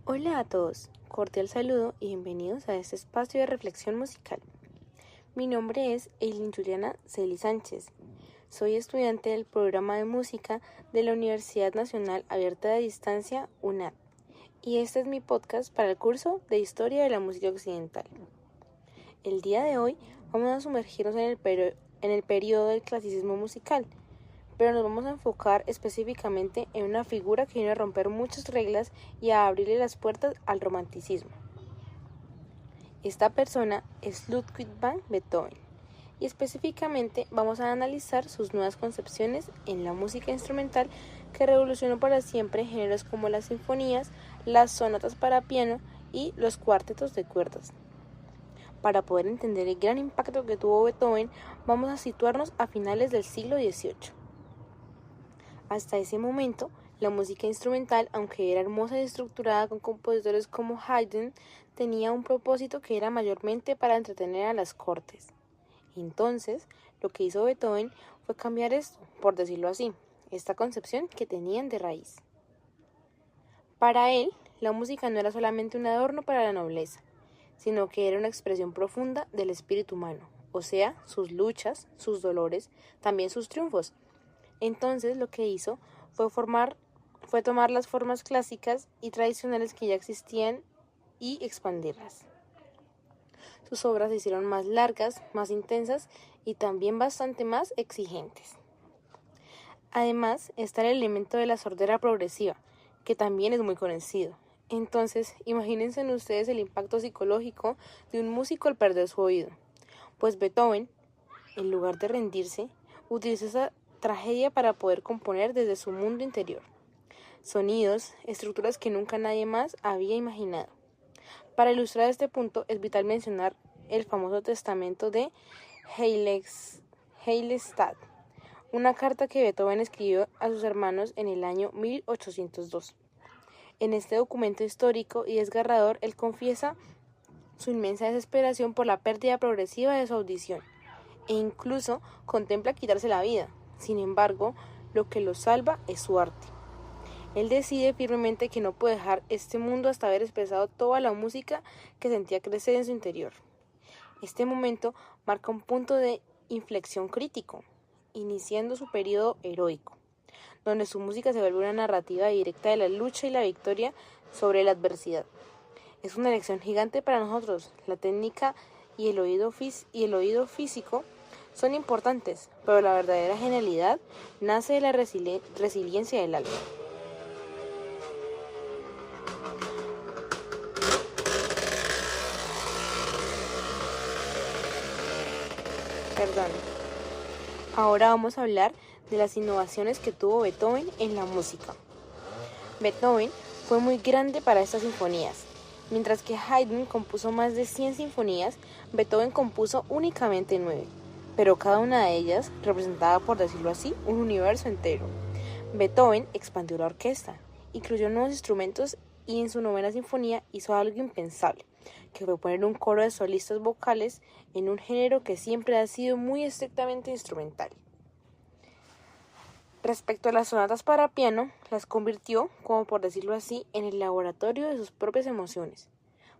Hola a todos, cordial saludo y bienvenidos a este espacio de reflexión musical. Mi nombre es Eileen Juliana Celi Sánchez. Soy estudiante del programa de música de la Universidad Nacional Abierta de Distancia, UNAD, y este es mi podcast para el curso de Historia de la Música Occidental. El día de hoy vamos a sumergirnos en el periodo del clasicismo musical, pero nos vamos a enfocar específicamente en una figura que vino a romper muchas reglas y a abrirle las puertas al romanticismo. Esta persona es Ludwig van Beethoven, y específicamente vamos a analizar sus nuevas concepciones en la música instrumental que revolucionó para siempre géneros como las sinfonías, las sonatas para piano y los cuartetos de cuerdas. Para poder entender el gran impacto que tuvo Beethoven, vamos a situarnos a finales del siglo XVIII. Hasta ese momento, la música instrumental, aunque era hermosa y estructurada con compositores como Haydn, tenía un propósito que era mayormente para entretener a las cortes. Entonces, lo que hizo Beethoven fue cambiar esto, por decirlo así, esta concepción que tenían de raíz. Para él, la música no era solamente un adorno para la nobleza, sino que era una expresión profunda del espíritu humano, o sea, sus luchas, sus dolores, también sus triunfos. Entonces lo que hizo fue tomar las formas clásicas y tradicionales que ya existían y expandirlas. Sus obras se hicieron más largas, más intensas y también bastante más exigentes. Además está el elemento de la sordera progresiva, que también es muy conocido. Entonces, imagínense ustedes el impacto psicológico de un músico al perder su oído. Pues Beethoven, en lugar de rendirse, utilizó esa tragedia para poder componer desde su mundo interior. Sonidos, estructuras que nunca nadie más había imaginado. Para ilustrar este punto es vital mencionar el famoso testamento de Heilstadt, una carta que Beethoven escribió a sus hermanos en el año 1802. En este documento histórico y desgarrador, él confiesa su inmensa desesperación por la pérdida progresiva de su audición e incluso contempla quitarse la vida. Sin embargo, lo que lo salva es su arte. Él decide firmemente que no puede dejar este mundo hasta haber expresado toda la música que sentía crecer en su interior. Este momento marca un punto de inflexión crítico, iniciando su periodo heroico, donde su música se vuelve una narrativa directa de la lucha y la victoria sobre la adversidad. Es una lección gigante para nosotros. La técnica y el oído físico son importantes, pero la verdadera genialidad nace de la resiliencia del alma. Ahora vamos a hablar de las innovaciones que tuvo Beethoven en la música. Beethoven fue muy grande para estas sinfonías. Mientras que Haydn compuso más de 100 sinfonías, Beethoven compuso únicamente 9, pero cada una de ellas representaba, por decirlo así, un universo entero. Beethoven expandió la orquesta, incluyó nuevos instrumentos y en su 9ª sinfonía hizo algo impensable, que fue poner un coro de solistas vocales en un género que siempre ha sido muy estrictamente instrumental. Respecto a las sonatas para piano, las convirtió, como por decirlo así, en el laboratorio de sus propias emociones,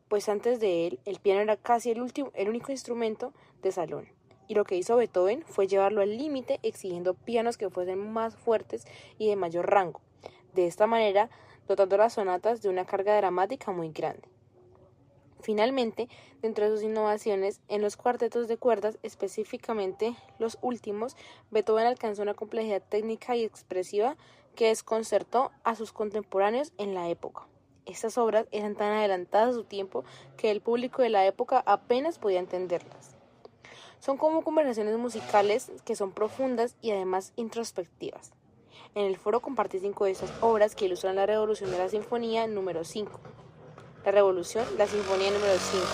pues antes de él, el piano era casi el único instrumento de salón, y lo que hizo Beethoven fue llevarlo al límite exigiendo pianos que fuesen más fuertes y de mayor rango, de esta manera dotando las sonatas de una carga dramática muy grande. Finalmente, dentro de sus innovaciones, en los cuartetos de cuerdas, específicamente los últimos, Beethoven alcanzó una complejidad técnica y expresiva que desconcertó a sus contemporáneos en la época. Estas obras eran tan adelantadas a su tiempo que el público de la época apenas podía entenderlas. Son como conversaciones musicales que son profundas y además introspectivas. En el foro compartí 5 de estas obras que ilustran la revolución de la sinfonía número 5. La sinfonía número 5,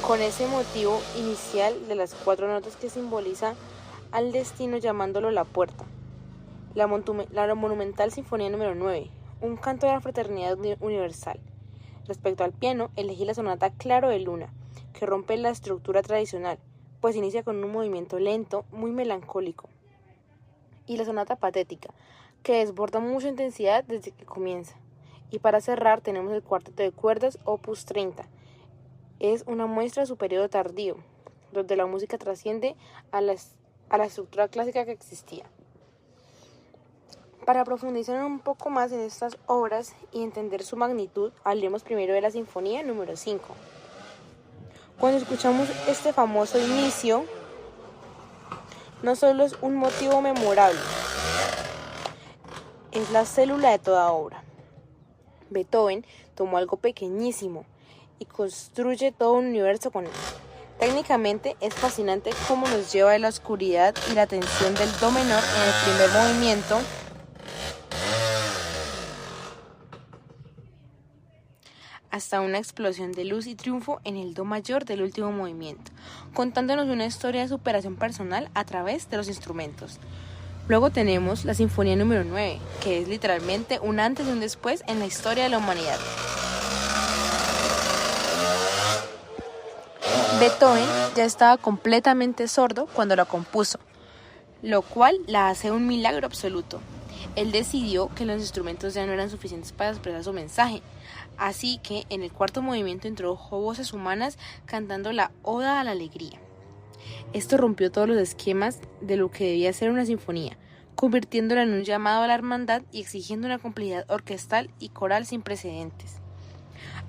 con ese motivo inicial de las 4 notas que simboliza al destino llamándolo la puerta. La monumental sinfonía número 9, un canto de la fraternidad universal. Respecto al piano, elegí la sonata Claro de Luna, que rompe la estructura tradicional, pues inicia con un movimiento lento, muy melancólico. Y la sonata Patética, que desborda mucha intensidad desde que comienza. Y para cerrar tenemos el cuarteto de cuerdas Opus 30. Es una muestra de su periodo tardío, donde la música trasciende a la estructura clásica que existía. Para profundizar un poco más en estas obras y entender su magnitud, hablemos primero de la Sinfonía número 5. Cuando escuchamos este famoso inicio, no solo es un motivo memorable, es la célula de toda obra. Beethoven tomó algo pequeñísimo y construye todo un universo con él. Técnicamente es fascinante cómo nos lleva de la oscuridad y la tensión del do menor en el primer movimiento hasta una explosión de luz y triunfo en el do mayor del último movimiento, contándonos una historia de superación personal a través de los instrumentos. Luego tenemos la Sinfonía número 9, que es literalmente un antes y un después en la historia de la humanidad. Beethoven ya estaba completamente sordo cuando la compuso, lo cual la hace un milagro absoluto. Él decidió que los instrumentos ya no eran suficientes para expresar su mensaje, así que en el cuarto movimiento introdujo voces humanas cantando la Oda a la Alegría. Esto rompió todos los esquemas de lo que debía ser una sinfonía, convirtiéndola en un llamado a la hermandad y exigiendo una complejidad orquestal y coral sin precedentes.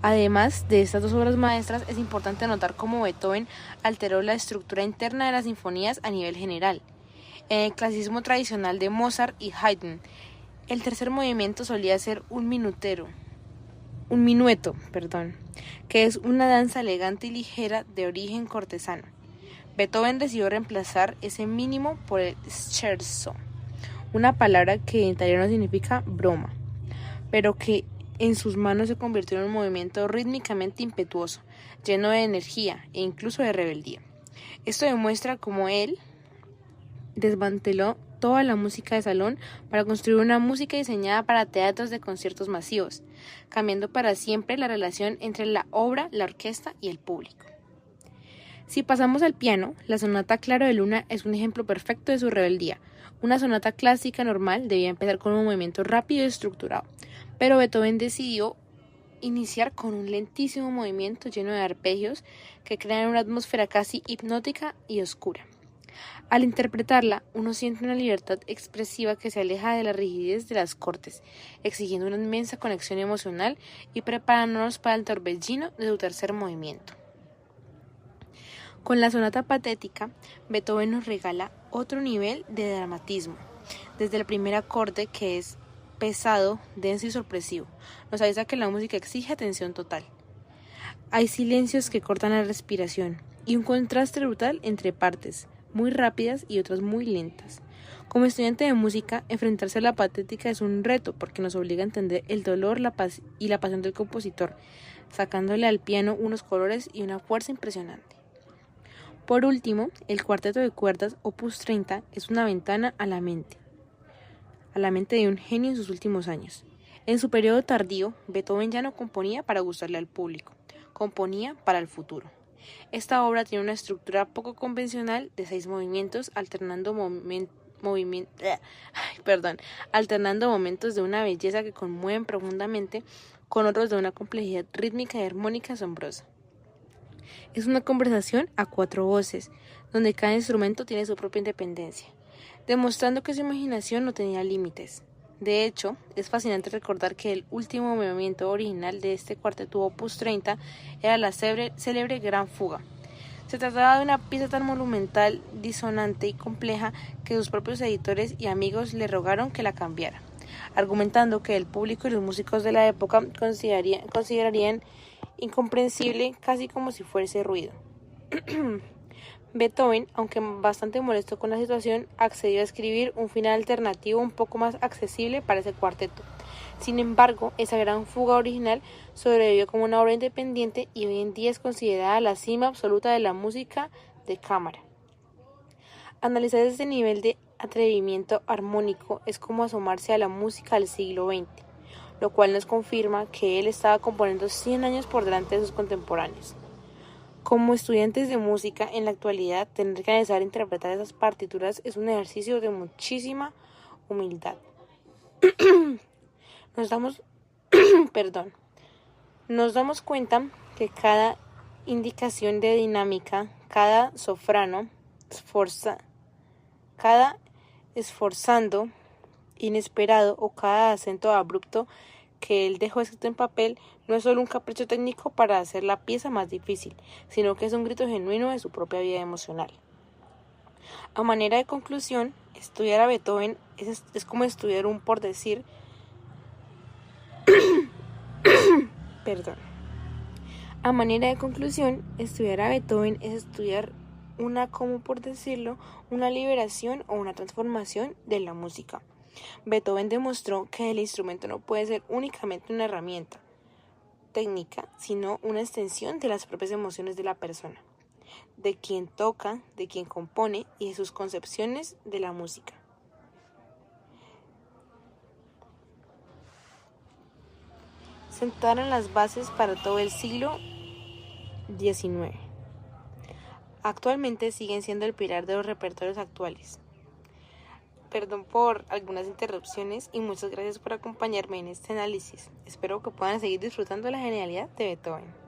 Además de estas dos obras maestras, es importante notar cómo Beethoven alteró la estructura interna de las sinfonías a nivel general. En el clasicismo tradicional de Mozart y Haydn, el tercer movimiento solía ser un minueto, que es una danza elegante y ligera de origen cortesano. Beethoven decidió reemplazar ese mínimo por el scherzo, una palabra que en italiano significa broma, pero que en sus manos se convirtió en un movimiento rítmicamente impetuoso, lleno de energía e incluso de rebeldía. Esto demuestra cómo él desmanteló toda la música de salón para construir una música diseñada para teatros de conciertos masivos, cambiando para siempre la relación entre la obra, la orquesta y el público. Si pasamos al piano, la sonata Claro de Luna es un ejemplo perfecto de su rebeldía. Una sonata clásica normal debía empezar con un movimiento rápido y estructurado, pero Beethoven decidió iniciar con un lentísimo movimiento lleno de arpegios que crean una atmósfera casi hipnótica y oscura. Al interpretarla, uno siente una libertad expresiva que se aleja de la rigidez de las cortes, exigiendo una inmensa conexión emocional y preparándonos para el torbellino de su tercer movimiento. Con la sonata patética, Beethoven nos regala otro nivel de dramatismo, desde el primer acorde, que es pesado, denso y sorpresivo. Nos avisa que la música exige atención total. Hay silencios que cortan la respiración y un contraste brutal entre partes muy rápidas y otras muy lentas. Como estudiante de música, enfrentarse a la patética es un reto porque nos obliga a entender el dolor y la pasión del compositor, sacándole al piano unos colores y una fuerza impresionante. Por último, el cuarteto de cuerdas Opus 30 es una ventana a la mente de un genio en sus últimos años. En su periodo tardío, Beethoven ya no componía para gustarle al público, componía para el futuro. Esta obra tiene una estructura poco convencional de 6 movimientos, alternando momentos de una belleza que conmueven profundamente con otros de una complejidad rítmica y armónica asombrosa. Es una conversación a 4 voces, donde cada instrumento tiene su propia independencia, demostrando que su imaginación no tenía límites. De hecho, es fascinante recordar que el último movimiento original de este cuarteto Opus 30 era la célebre Gran Fuga. Se trataba de una pieza tan monumental, disonante y compleja que sus propios editores y amigos le rogaron que la cambiara, argumentando que el público y los músicos de la época considerarían incomprensible, casi como si fuese ruido. Beethoven, aunque bastante molesto con la situación, accedió a escribir un final alternativo un poco más accesible para ese cuarteto. Sin embargo, esa gran fuga original sobrevivió como una obra independiente y hoy en día es considerada la cima absoluta de la música de cámara. Analizar este nivel de atrevimiento armónico es como asomarse a la música del siglo XX, lo cual nos confirma que él estaba componiendo 100 años por delante de sus contemporáneos. Como estudiantes de música, en la actualidad, tener que analizar e interpretar esas partituras es un ejercicio de muchísima humildad. Nos damos, nos damos cuenta que cada indicación de dinámica, cada sofrano, cada esforzando inesperado o cada acento abrupto que él dejó escrito en papel no es solo un capricho técnico para hacer la pieza más difícil, sino que es un grito genuino de su propia vida emocional. A manera de conclusión, estudiar a Beethoven es como estudiar un por decir, A manera de conclusión, estudiar a Beethoven es estudiar como por decirlo, una liberación o una transformación de la música. Beethoven demostró que el instrumento no puede ser únicamente una herramienta técnica, sino una extensión de las propias emociones de la persona, de quien toca, de quien compone y de sus concepciones de la música. Sentaron las bases para todo el siglo XIX. Actualmente siguen siendo el pilar de los repertorios actuales. Perdón por algunas interrupciones y muchas gracias por acompañarme en este análisis. Espero que puedan seguir disfrutando de la genialidad de Beethoven.